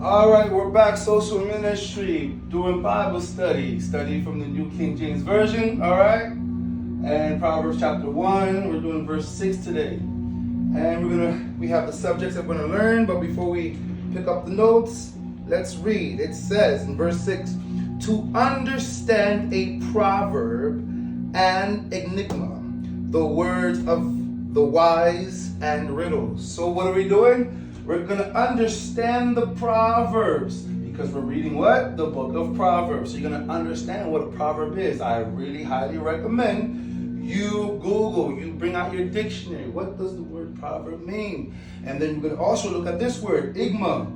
All right, we're back, social ministry, doing Bible study from the New King James Version, all right? And Proverbs chapter 1, we're doing verse 6 today. And we have the subjects that we're going to learn, but before we pick up the notes, let's read. It says in verse 6, to understand a proverb and enigma, the words of the wise and riddles. So what are we doing? We're going to understand the Proverbs because we're reading what? The book of Proverbs. So you're going to understand what a proverb is. I really highly recommend you Google, you bring out your dictionary. What does the word proverb mean? And then you're going to also look at this word, igma.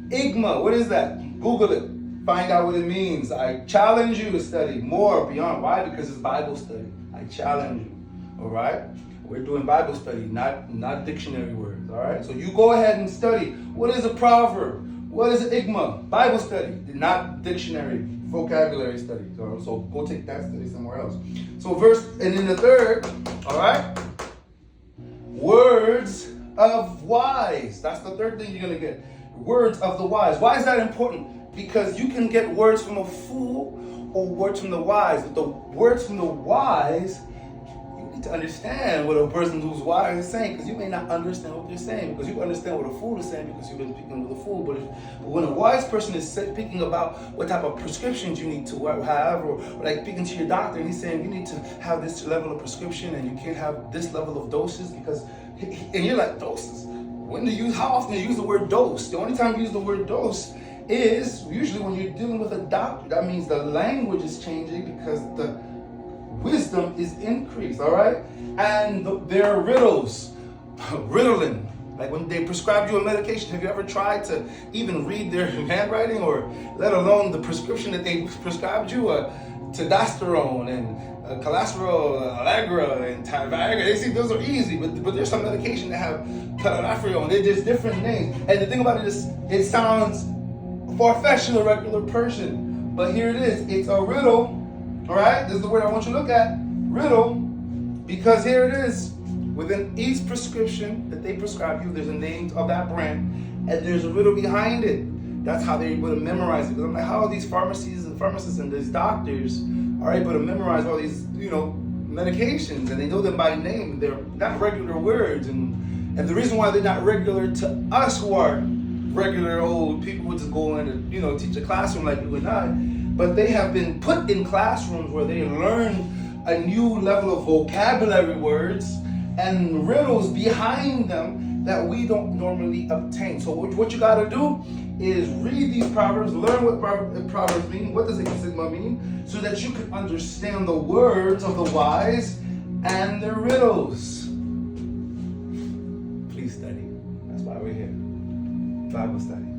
Igma, what is that? Google it. Find out what it means. I challenge you to study more beyond. Why? Because it's Bible study. I challenge you. All right? We're doing Bible study, not dictionary words, all right? So you go ahead and study. What is a proverb? What is an igma? Bible study, not dictionary, vocabulary study. So go take that study somewhere else. So and then the third, all right? Words of wise. That's the third thing you're going to get. Words of the wise. Why is that important? Because you can get words from a fool or words from the wise. But the words from the wise, to understand what a person who's wise is saying, because you may not understand what they're saying, because you understand what a fool is saying because you've been speaking with a fool. But when a wise person is speaking about what type of prescriptions you need to have, or like speaking to your doctor and he's saying you need to have this level of prescription and you can't have this level of doses because, and you're like, doses? How often do you use the word dose? The only time you use the word dose is usually when you're dealing with a doctor. That means the language is changing because the wisdom is increased, all right? And there are riddles, riddling. Like when they prescribe you a medication, have you ever tried to even read their handwriting, or let alone the prescription that they prescribed you? Testosterone and cholesterol, Allegra and Viagra. They see those are easy, but there's some medication that have phenylephrine. There's different names. And the thing about it is, it sounds far-fetched to a regular person. But here it is. It's a riddle. All right, this is the word I want you to look at, riddle, because here it is. Within each prescription that they prescribe you, there's a name of that brand, and there's a riddle behind it. That's how they're able to memorize it. Because I'm like, how are these pharmacies and pharmacists and these doctors are able to memorize all these, medications, and they know them by name? They're not regular words, and the reason why they're not regular to us who are regular old people who just go in and teach a classroom like you and I. But they have been put in classrooms where they learn a new level of vocabulary words and riddles behind them that we don't normally obtain. So what you got to do is read these proverbs, learn what proverbs mean, what does sigma mean, so that you can understand the words of the wise and the riddles. Please study. That's why we're here. Bible study.